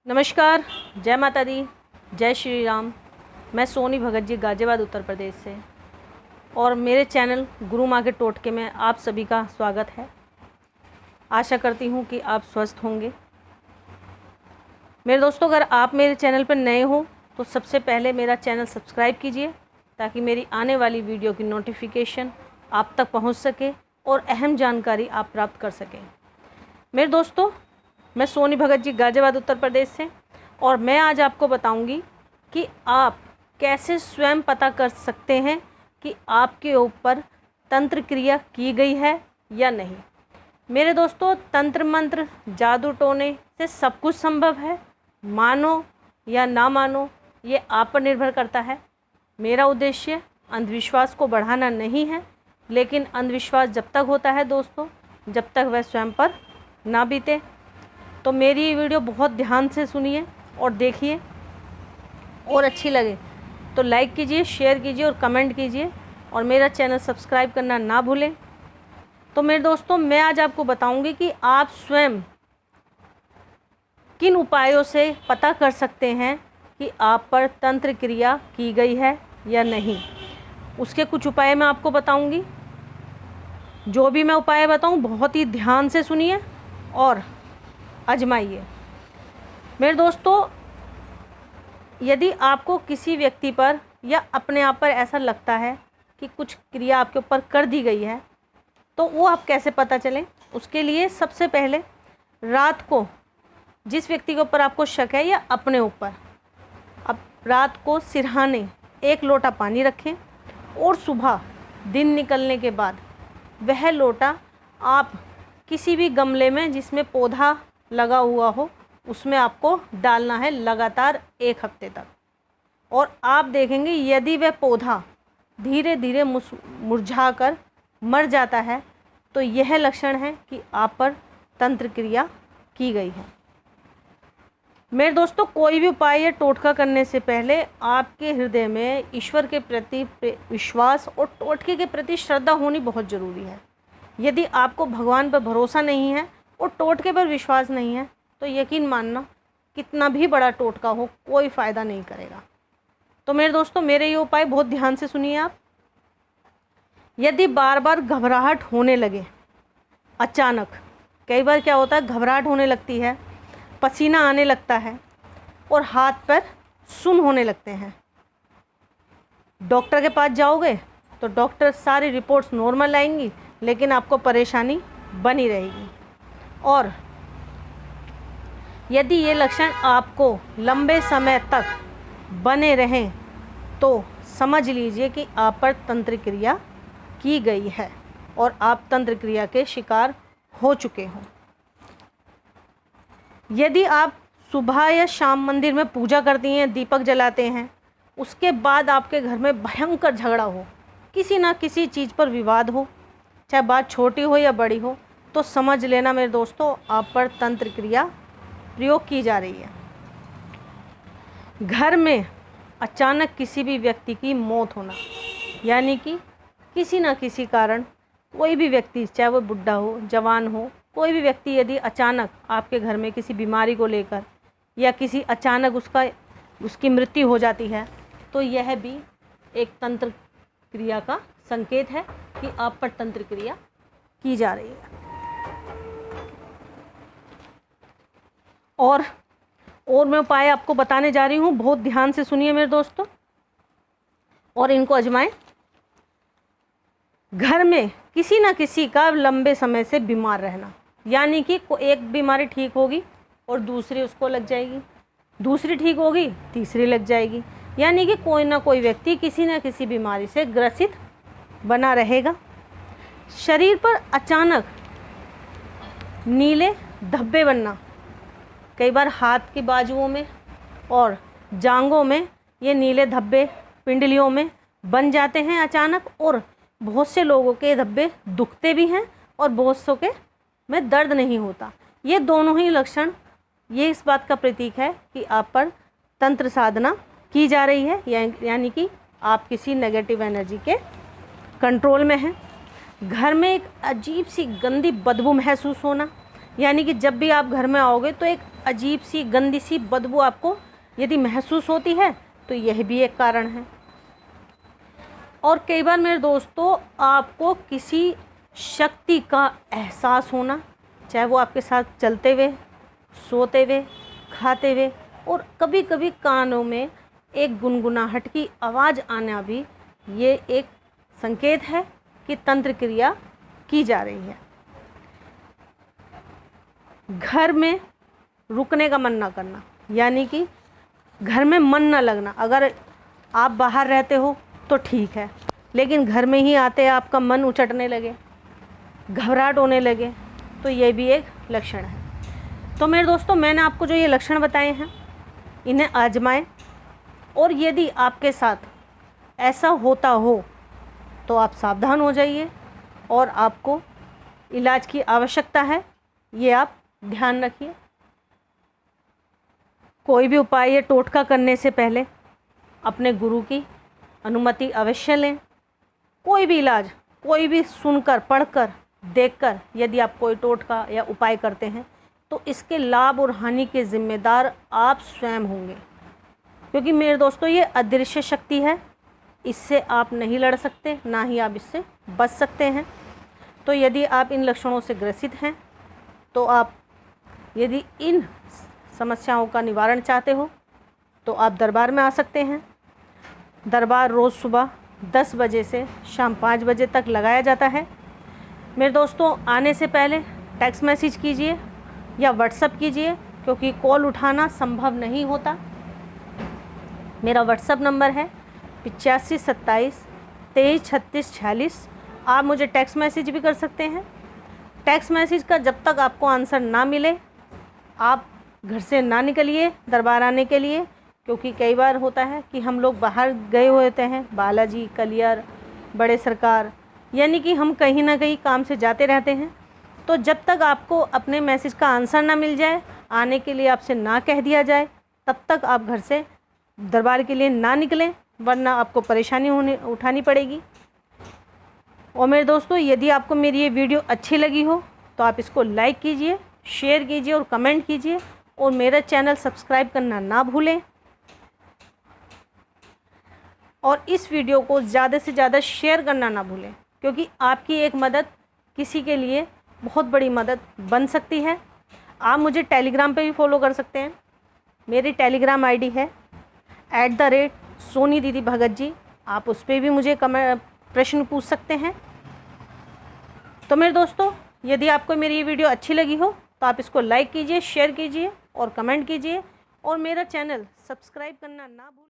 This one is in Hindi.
नमस्कार, जय माता दी, जय श्री राम। मैं सोनी भगत जी गाज़ियाबाद उत्तर प्रदेश से और मेरे चैनल गुरु माँ के टोटके में आप सभी का स्वागत है। आशा करती हूँ कि आप स्वस्थ होंगे। मेरे दोस्तों, अगर आप मेरे चैनल पर नए हो तो सबसे पहले मेरा चैनल सब्सक्राइब कीजिए ताकि मेरी आने वाली वीडियो की नोटिफिकेशन आप तक पहुँच सके और अहम जानकारी आप प्राप्त कर सकें। मेरे दोस्तों, मैं सोनी भगत जी गाज़ियाबाद उत्तर प्रदेश से और मैं आज आपको बताऊंगी कि आप कैसे स्वयं पता कर सकते हैं कि आपके ऊपर तंत्र क्रिया की गई है या नहीं। मेरे दोस्तों, तंत्र मंत्र जादू टोने से सब कुछ संभव है। मानो या ना मानो, ये आप पर निर्भर करता है। मेरा उद्देश्य अंधविश्वास को बढ़ाना नहीं है, लेकिन अंधविश्वास जब तक होता है दोस्तों, जब तक वह स्वयं पर ना बीते। तो मेरी ये वीडियो बहुत ध्यान से सुनिए और देखिए, और अच्छी लगे तो लाइक कीजिए, शेयर कीजिए और कमेंट कीजिए और मेरा चैनल सब्सक्राइब करना ना भूलें। तो मेरे दोस्तों, मैं आज आपको बताऊंगी कि आप स्वयं किन उपायों से पता कर सकते हैं कि आप पर तंत्र क्रिया की गई है या नहीं। उसके कुछ उपाय मैं आपको बताऊंगी। जो भी मैं उपाय बताऊं बहुत ही ध्यान से सुनिए और आजमाइए। मेरे दोस्तों, यदि आपको किसी व्यक्ति पर या अपने आप पर ऐसा लगता है कि कुछ क्रिया आपके ऊपर कर दी गई है, तो वो आप कैसे पता चलें। उसके लिए सबसे पहले रात को जिस व्यक्ति के ऊपर आपको शक है या अपने ऊपर, अब रात को सिरहाने 1 लोटा पानी रखें और सुबह दिन निकलने के बाद वह लोटा आप किसी भी गमले में जिसमें पौधा लगा हुआ हो उसमें आपको डालना है लगातार 1 हफ्ते तक। और आप देखेंगे यदि वह पौधा धीरे धीरे मुरझा कर मर जाता है तो यह लक्षण है कि आप पर तंत्र क्रिया की गई है। मेरे दोस्तों, कोई भी उपाय या टोटका करने से पहले आपके हृदय में ईश्वर के प्रति विश्वास और टोटके के प्रति श्रद्धा होनी बहुत ज़रूरी है। यदि आपको भगवान पर भरोसा नहीं है और टोटके पर विश्वास नहीं है तो यकीन मानना कितना भी बड़ा टोटका हो कोई फ़ायदा नहीं करेगा। तो मेरे दोस्तों, मेरे ये उपाय बहुत ध्यान से सुनिए आप। यदि बार बार घबराहट होने लगे अचानक, कई बार क्या होता है घबराहट होने लगती है, पसीना आने लगता है और हाथ पैर सुन्न होने लगते हैं, डॉक्टर के पास जाओगे तो डॉक्टर सारी रिपोर्ट्स नॉर्मल आएंगी लेकिन आपको परेशानी बनी रहेगी। और यदि ये लक्षण आपको लंबे समय तक बने रहें तो समझ लीजिए कि आप पर तंत्र क्रिया की गई है और आप तंत्र क्रिया के शिकार हो चुके हों। यदि आप सुबह या शाम मंदिर में पूजा करती हैं, दीपक जलाते हैं, उसके बाद आपके घर में भयंकर झगड़ा हो, किसी ना किसी चीज़ पर विवाद हो, चाहे बात छोटी हो या बड़ी हो, तो समझ लेना मेरे दोस्तों आप पर तंत्र क्रिया प्रयोग की जा रही है। घर में अचानक किसी भी व्यक्ति की मौत होना, यानी कि किसी न किसी कारण कोई भी व्यक्ति, चाहे वो बुढ़ा हो जवान हो, कोई भी व्यक्ति यदि अचानक आपके घर में किसी बीमारी को लेकर या किसी अचानक उसकी मृत्यु हो जाती है तो यह भी एक तंत्र क्रिया का संकेत है कि आप पर तंत्र क्रिया की जा रही है। और मैं उपाय आपको बताने जा रही हूँ, बहुत ध्यान से सुनिए मेरे दोस्तों और इनको आजमाएं। घर में किसी ना किसी का लंबे समय से बीमार रहना, यानी कि एक बीमारी ठीक होगी और दूसरी उसको लग जाएगी, दूसरी ठीक होगी तीसरी लग जाएगी, यानी कि कोई ना कोई व्यक्ति किसी न किसी बीमारी से ग्रसित बना रहेगा। शरीर पर अचानक नीले धब्बे बनना, कई बार हाथ की बाजुओं में और जांघों में ये नीले धब्बे पिंडलियों में बन जाते हैं अचानक, और बहुत से लोगों के धब्बे दुखते भी हैं और बहुत सौ के में दर्द नहीं होता। ये दोनों ही लक्षण ये इस बात का प्रतीक है कि आप पर तंत्र साधना की जा रही है, यानी कि आप किसी नेगेटिव एनर्जी के कंट्रोल में हैं। घर में एक अजीब सी गंदी बदबू महसूस होना, यानी कि जब भी आप घर में आओगे तो एक अजीब सी गंदी सी बदबू आपको यदि महसूस होती है तो यह भी एक कारण है। और कई बार मेरे दोस्तों आपको किसी शक्ति का एहसास होना, चाहे वो आपके साथ चलते हुए, सोते हुए, खाते हुए, और कभी कभी कानों में एक गुनगुनाहट की आवाज़ आना भी ये एक संकेत है कि तंत्र क्रिया की जा रही है। घर में रुकने का मन ना करना, यानी कि घर में मन ना लगना। अगर आप बाहर रहते हो तो ठीक है, लेकिन घर में ही आते आपका मन उचटने लगे, घबराहट होने लगे, तो ये भी एक लक्षण है। तो मेरे दोस्तों मैंने आपको जो ये लक्षण बताए हैं इन्हें आजमाएं, और यदि आपके साथ ऐसा होता हो तो आप सावधान हो जाइए और आपको इलाज की आवश्यकता है, ये आप ध्यान रखिए। कोई भी उपाय या टोटका करने से पहले अपने गुरु की अनुमति अवश्य लें। कोई भी इलाज, कोई भी सुनकर, पढ़कर, देखकर यदि आप कोई टोटका या उपाय करते हैं तो इसके लाभ और हानि के जिम्मेदार आप स्वयं होंगे, क्योंकि मेरे दोस्तों ये अदृश्य शक्ति है, इससे आप नहीं लड़ सकते, ना ही आप इससे बच सकते हैं। तो यदि आप इन लक्षणों से ग्रसित हैं तो आप यदि इन समस्याओं का निवारण चाहते हो तो आप दरबार में आ सकते हैं। दरबार रोज़ सुबह 10 बजे से शाम 5 बजे तक लगाया जाता है। मेरे दोस्तों आने से पहले टेक्स्ट मैसेज कीजिए या व्हाट्सएप कीजिए, क्योंकि कॉल उठाना संभव नहीं होता। मेरा व्हाट्सएप नंबर है 85 27 23 36 46। आप मुझे टेक्स्ट मैसेज भी कर सकते हैं। टेक्स्ट मैसेज का जब तक आपको आंसर ना मिले आप घर से ना निकलिए दरबार आने के लिए, क्योंकि कई बार होता है कि हम लोग बाहर गए हुए होते हैं, बालाजी, कलियर, बड़े सरकार, यानी कि हम कहीं ना कहीं काम से जाते रहते हैं। तो जब तक आपको अपने मैसेज का आंसर ना मिल जाए, आने के लिए आपसे ना कह दिया जाए, तब तक आप घर से दरबार के लिए ना निकलें, वरना आपको परेशानी उठानी पड़ेगी। और मेरे दोस्तों यदि आपको मेरी ये वीडियो अच्छी लगी हो तो आप इसको लाइक कीजिए, शेयर कीजिए और कमेंट कीजिए, और मेरा चैनल सब्सक्राइब करना ना भूलें। और इस वीडियो को ज़्यादा से ज़्यादा शेयर करना ना भूलें, क्योंकि आपकी एक मदद किसी के लिए बहुत बड़ी मदद बन सकती है। आप मुझे टेलीग्राम पे भी फॉलो कर सकते हैं। मेरी टेलीग्राम आईडी है @सोनी दीदी भगत जी। आप उस पर भी मुझे प्रश्न पूछ सकते हैं। तो मेरे दोस्तों यदि आपको मेरी ये वीडियो अच्छी लगी हो तो आप इसको लाइक कीजिए, शेयर कीजिए और कमेंट कीजिए, और मेरा चैनल सब्सक्राइब करना ना भूलें।